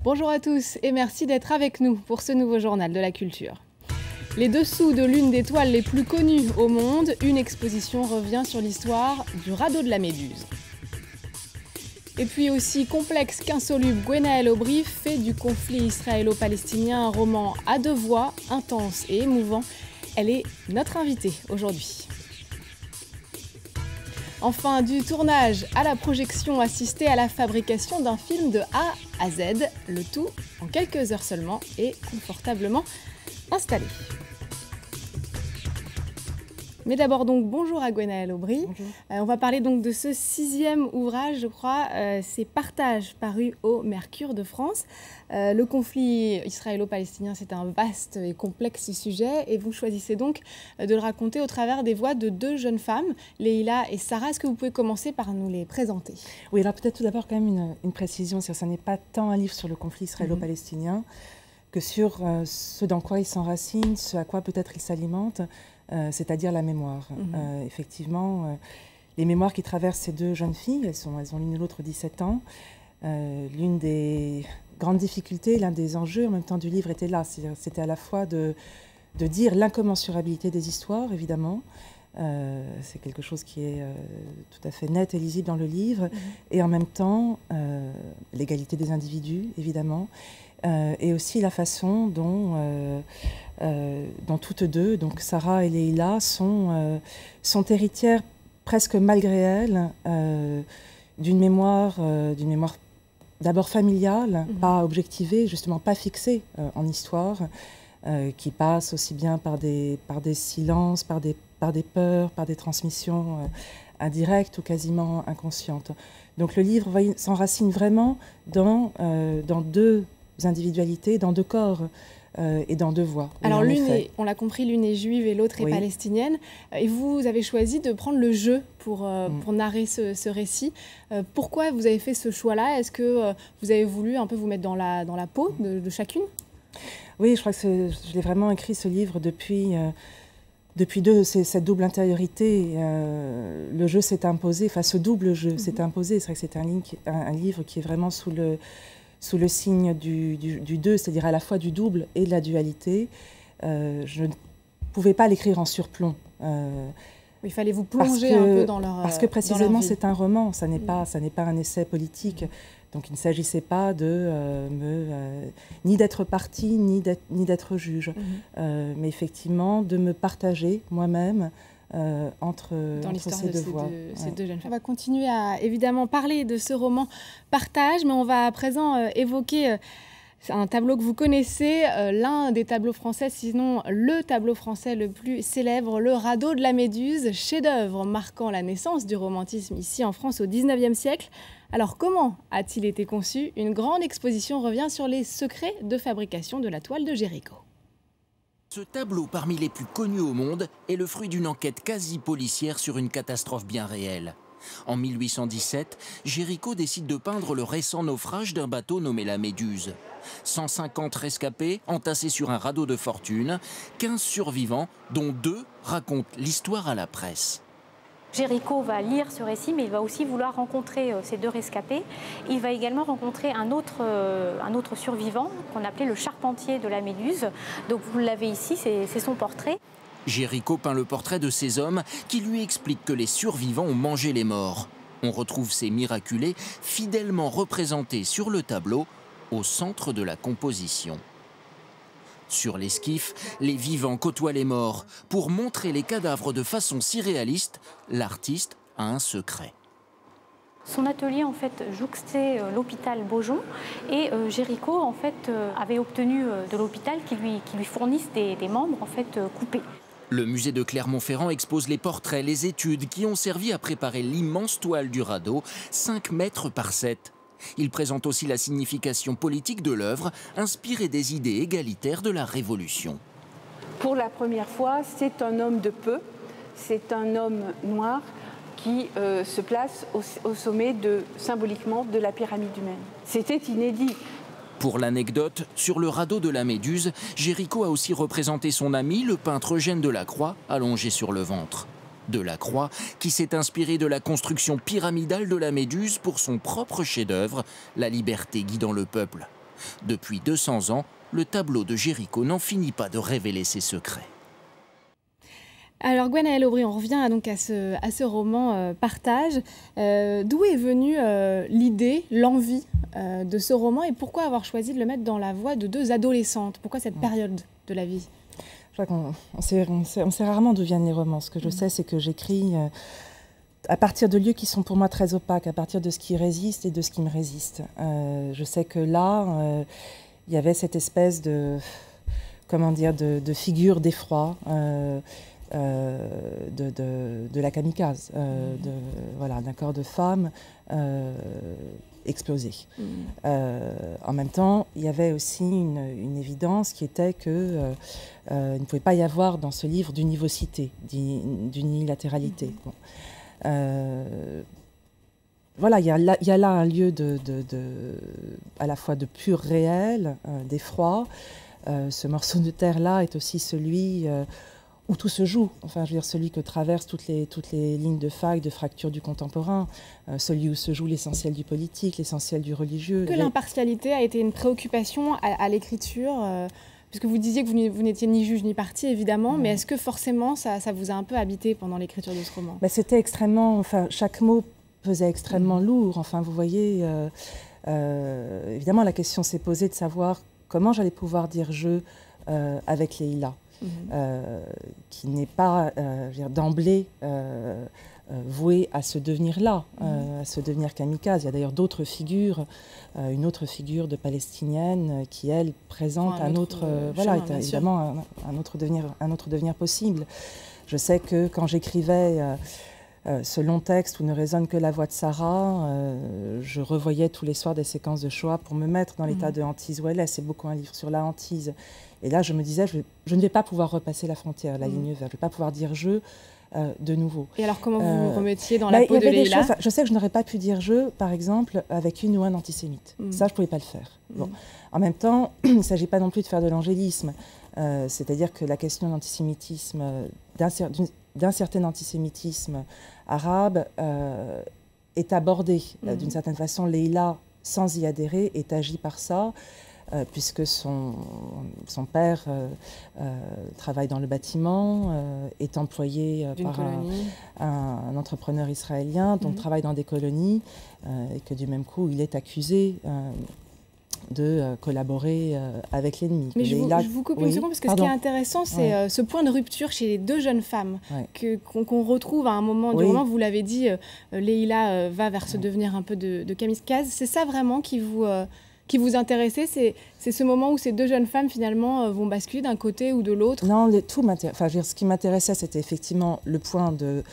Bonjour à tous et merci d'être avec nous pour ce nouveau journal de la culture. Les dessous de l'une des toiles les plus connues au monde, une exposition revient sur l'histoire du radeau de la Méduse. Et puis aussi complexe qu'insoluble, Gwenaëlle Aubry fait du conflit israélo-palestinien un roman à deux voix, intense et émouvant. Elle est notre invitée aujourd'hui. Enfin, du tournage à la projection, assistée à la fabrication d'un film de A à Z, le tout en quelques heures seulement et confortablement installé. Mais d'abord donc bonjour à Gwenaëlle Aubry. On va parler donc de ce 6e ouvrage, je crois, c'est Partage, paru au Mercure de France. Le conflit israélo-palestinien, c'est un vaste et complexe sujet et vous choisissez donc de le raconter au travers des voix de deux jeunes femmes, Leïla et Sarah. Est-ce que vous pouvez commencer par nous les présenter? Oui, alors peut-être tout d'abord quand même une précision, c'est que ça n'est pas tant un livre sur le conflit israélo-palestinien que sur ce dans quoi il s'enracine, ce à quoi peut-être il s'alimente. C'est-à-dire la mémoire. Effectivement, les mémoires qui traversent ces deux jeunes filles, elles ont l'une et l'autre 17 ans. L'une des grandes difficultés, l'un des enjeux en même temps du livre était là. C'était à la fois de dire l'incommensurabilité des histoires, évidemment. C'est quelque chose qui est tout à fait net et lisible dans le livre. Et en même temps, l'égalité des individus, évidemment. Et aussi la façon dont toutes deux, donc Sarah et Leïla, sont héritières presque malgré elles d'une mémoire d'abord familiale, pas objectivée, justement pas fixée en histoire, qui passe aussi bien par des silences, par des peurs, par des transmissions indirectes ou quasiment inconscientes. Donc le livre s'enracine vraiment dans deux individualités, dans deux corps et dans deux voix. Alors on l'a compris, l'une est juive et l'autre est palestinienne. Et vous avez choisi de prendre le jeu pour narrer ce récit. Pourquoi vous avez fait ce choix-là? Est-ce que vous avez voulu un peu vous mettre dans la peau de chacune? Oui, je crois que je l'ai vraiment écrit ce livre depuis cette double intériorité. Le jeu s'est imposé, enfin ce double jeu s'est imposé. C'est vrai que c'est un livre qui est vraiment sous le signe du deux, c'est-à-dire à la fois du double et de la dualité. Je ne pouvais pas l'écrire en surplomb. Il fallait vous plonger un peu dans leur Parce que précisément c'est un roman, ça n'est pas un essai politique. Donc il ne s'agissait pas ni d'être partie, ni d'être juge, mais effectivement de me partager moi-même entre ces deux voix. Ces deux jeunes femmes. On va continuer à évidemment parler de ce roman Partage, mais on va à présent évoquer un tableau que vous connaissez, l'un des tableaux français, sinon le tableau français le plus célèbre, le radeau de la Méduse, chef-d'œuvre marquant la naissance du romantisme ici en France au XIXe siècle. Alors comment a-t-il été conçu? Une grande exposition revient sur les secrets de fabrication de la toile de Géricault. Ce tableau, parmi les plus connus au monde, est le fruit d'une enquête quasi policière sur une catastrophe bien réelle. En 1817, Géricault décide de peindre le récent naufrage d'un bateau nommé la Méduse. 150 rescapés entassés sur un radeau de fortune, 15 survivants, dont 2 racontent l'histoire à la presse. Géricault va lire ce récit, mais il va aussi vouloir rencontrer ces 2 rescapés. Il va également rencontrer un autre survivant qu'on appelait le charpentier de la Méduse. Donc vous l'avez ici, c'est son portrait. Géricault peint le portrait de ces hommes qui lui expliquent que les survivants ont mangé les morts. On retrouve ces miraculés fidèlement représentés sur le tableau au centre de la composition. Sur l'esquif, les vivants côtoient les morts. Pour montrer les cadavres de façon si réaliste, l'artiste a un secret. Son atelier en fait jouxtait l'hôpital Beaujon et Géricault en fait avait obtenu de l'hôpital qu'il lui fournisse des membres en fait coupés. Le musée de Clermont-Ferrand expose les portraits, les études qui ont servi à préparer l'immense toile du radeau, 5 mètres par 7. Il présente aussi la signification politique de l'œuvre, inspirée des idées égalitaires de la Révolution. Pour la première fois, c'est un homme de peu, c'est un homme noir qui se place au sommet symboliquement de la pyramide humaine. C'était inédit. Pour l'anecdote, sur le radeau de la Méduse, Géricault a aussi représenté son ami, le peintre Eugène Delacroix, allongé sur le ventre. Delacroix, qui s'est inspiré de la construction pyramidale de la Méduse pour son propre chef-d'œuvre, La liberté guidant le peuple. Depuis 200 ans, le tableau de Géricault n'en finit pas de révéler ses secrets. Alors Gwenaëlle Aubry, on revient donc à ce roman Partage. D'où est venue l'idée, l'envie de ce roman et pourquoi avoir choisi de le mettre dans la voix de deux adolescentes? Pourquoi cette période de la vie? Je crois qu'on sait rarement d'où viennent les romans. Ce que je sais, c'est que j'écris à partir de lieux qui sont pour moi très opaques, à partir de ce qui résiste et de ce qui me résiste. Je sais que là, il y avait cette espèce de figure d'effroi. De la kamikaze, d'un corps de femme explosé. En même temps, il y avait aussi une évidence qui était que il ne pouvait pas y avoir dans ce livre d'univocité, d'unilatéralité. Bon. Il y a là un lieu à la fois de pur réel, d'effroi. Ce morceau de terre-là est aussi celui où tout se joue, enfin, je veux dire, celui que traversent toutes les lignes de faille, de fracture du contemporain, celui où se joue l'essentiel du politique, l'essentiel du religieux. Que l'impartialité a été une préoccupation à l'écriture, puisque vous disiez que vous n'étiez ni juge ni parti, évidemment, mais est-ce que forcément ça vous a un peu habité pendant l'écriture de ce roman? C'était extrêmement, enfin, chaque mot pesait extrêmement lourd, enfin, vous voyez, évidemment, la question s'est posée de savoir comment j'allais pouvoir dire je avec Leïla. Qui n'est pas d'emblée voué à ce devenir-là, à ce devenir kamikaze. Il y a d'ailleurs d'autres figures, une autre figure de palestinienne qui, elle, présente un autre évidemment un autre devenir possible. Je sais que quand j'écrivais ce long texte où ne résonne que la voix de Sarah, je revoyais tous les soirs des séquences de Shoah pour me mettre dans l'état de hantise où elle est. C'est beaucoup un livre sur la hantise. Et là, je me disais, je ne vais pas pouvoir repasser la frontière, la ligne verte. Je ne vais pas pouvoir dire je de nouveau. Et alors, comment vous vous remettiez dans la peau de Leïla? Je sais que je n'aurais pas pu dire je, par exemple, avec une ou un antisémite. Ça, je ne pouvais pas le faire. Bon. En même temps, il ne s'agit pas non plus de faire de l'angélisme. C'est-à-dire que la question de l'antisémitisme, d'un certain antisémitisme arabe, est abordée. D'une certaine façon, Leïla, sans y adhérer, est agie par ça. Puisque son père travaille dans le bâtiment, est employé par un entrepreneur israélien, donc travaille dans des colonies, et que du même coup, il est accusé de collaborer avec l'ennemi. Mais je vous coupe une seconde, parce que ce qui est intéressant, c'est ce point de rupture chez les deux jeunes femmes qu'on retrouve à un moment du roman. Vous l'avez dit, Leïla va vers ce devenir un peu de kamikaze. C'est ça vraiment qui vous intéressait, c'est ce moment où ces deux jeunes femmes, finalement, vont basculer d'un côté ou de l'autre? Non, tout m'intéresse. Enfin, ce qui m'intéressait, c'était effectivement le point de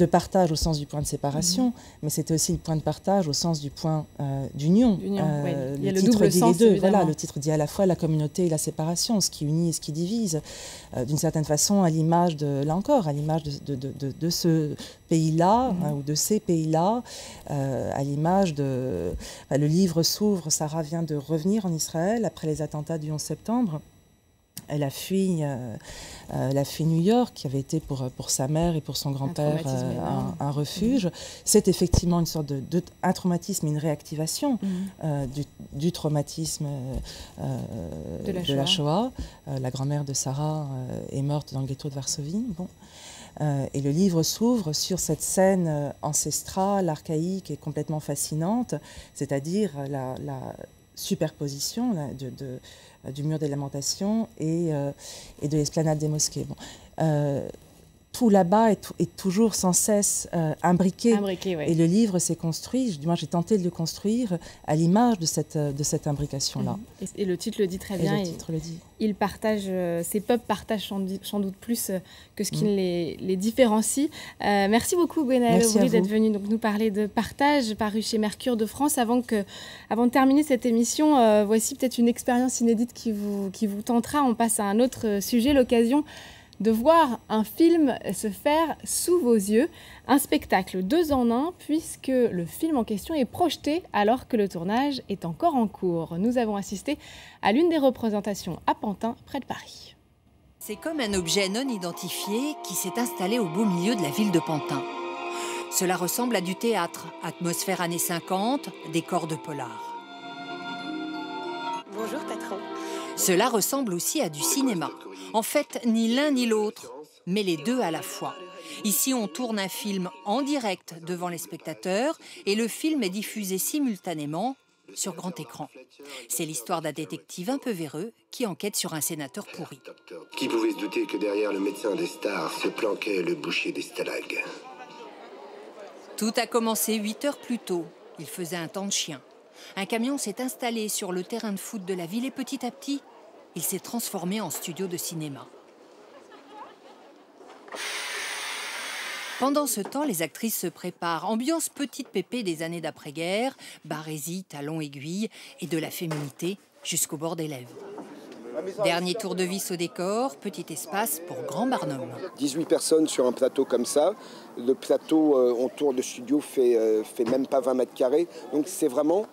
partage au sens du point de séparation, mais c'était aussi le point de partage au sens du point d'union. Il y a le titre double dit sens, les deux. Évidemment. Voilà, le titre dit à la fois la communauté et la séparation, ce qui unit et ce qui divise. D'une certaine façon, à l'image à l'image de ce pays-là, ou de ces pays-là, à l'image de... le livre s'ouvre, Sarah vient de revenir en Israël après les attentats du 11 septembre. Elle a fui New York, qui avait été pour sa mère et pour son grand-père un refuge. C'est effectivement une sorte un traumatisme, une réactivation du traumatisme de la Shoah. La grand-mère de Sarah est morte dans le ghetto de Varsovie. Bon. Et le livre s'ouvre sur cette scène ancestrale, archaïque et complètement fascinante, c'est-à-dire la superposition du mur des lamentations et de l'esplanade des mosquées. Bon. Tout là-bas est toujours sans cesse imbriqué. Et le livre s'est construit, du moins j'ai tenté de le construire à l'image de cette imbrication-là. Et le titre le dit très bien. Et le titre le dit. Ces peuples partagent sans doute plus que ce qui les différencie. Merci beaucoup Gwenaëlle Aubry d'être venue nous parler de Partage, paru chez Mercure de France. Avant de terminer cette émission, voici peut-être une expérience inédite qui vous tentera. On passe à un autre sujet, l'occasion de voir un film se faire sous vos yeux. Un spectacle 2 en 1, puisque le film en question est projeté alors que le tournage est encore en cours. Nous avons assisté à l'une des représentations à Pantin, près de Paris. C'est comme un objet non identifié qui s'est installé au beau milieu de la ville de Pantin. Cela ressemble à du théâtre, atmosphère années 50, décor de polar. Cela ressemble aussi à du cinéma. En fait, ni l'un ni l'autre, mais les deux à la fois. Ici, on tourne un film en direct devant les spectateurs et le film est diffusé simultanément sur grand écran. C'est l'histoire d'un détective un peu véreux qui enquête sur un sénateur pourri. Qui pouvait se douter que derrière le médecin des stars se planquait le boucher des stalags? Tout a commencé 8 heures plus tôt. Il faisait un temps de chien. Un camion s'est installé sur le terrain de foot de la ville et petit à petit, il s'est transformé en studio de cinéma. Pendant ce temps, les actrices se préparent. Ambiance petite pépée des années d'après-guerre, barésie, talons aiguilles et de la féminité jusqu'au bord des lèvres. Dernier tour de vis au décor, petit espace pour Grand Barnum. 18 personnes sur un plateau comme ça. Le plateau, le studio fait même pas 20 mètres carrés. Donc c'est vraiment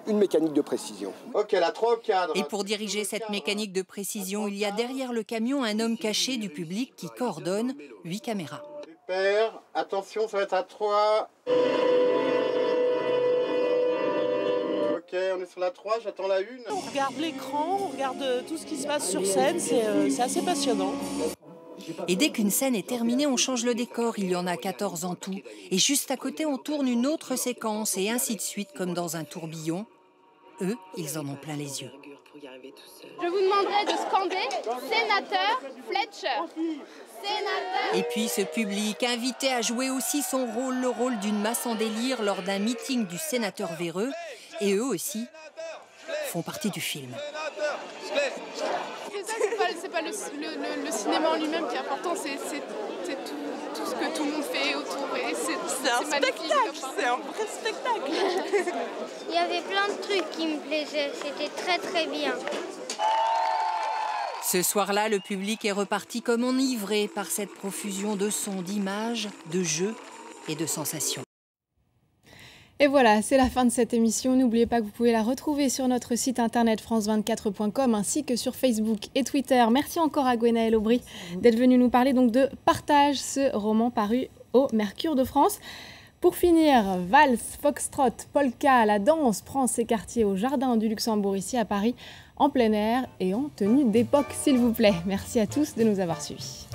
une mécanique de précision. Ok, la 3 au cadre. Et pour diriger cette mécanique de précision, il y a derrière le camion un homme caché du public qui coordonne 8 caméras. Super, attention, ça va être à 3. Ok, on est sur la 3, j'attends la 1. On regarde l'écran, on regarde tout ce qui se passe sur scène, c'est assez passionnant. Et dès qu'une scène est terminée, on change le décor, il y en a 14 en tout. Et juste à côté, on tourne une autre séquence et ainsi de suite, comme dans un tourbillon. Eux, ils en ont plein les yeux. Je vous demanderai de scander « Sénateur Fletcher ». Et puis ce public invité à jouer aussi son rôle, le rôle d'une masse en délire lors d'un meeting du sénateur véreux. Et eux aussi font partie du film. C'est pas le cinéma en lui-même qui est important, c'est tout ce que tout le monde fait autour. C'est un spectacle, c'est un vrai spectacle. Il y avait plein de trucs qui me plaisaient, c'était très très bien. Ce soir-là, le public est reparti comme enivré par cette profusion de sons, d'images, de jeux et de sensations. Et voilà, c'est la fin de cette émission. N'oubliez pas que vous pouvez la retrouver sur notre site internet france24.com ainsi que sur Facebook et Twitter. Merci encore à Gwenaëlle Aubry d'être venue nous parler donc de Partage, ce roman paru au Mercure de France. Pour finir, valse, foxtrot, polka, la danse prend ses quartiers au Jardin du Luxembourg ici à Paris, en plein air et en tenue d'époque s'il vous plaît. Merci à tous de nous avoir suivis.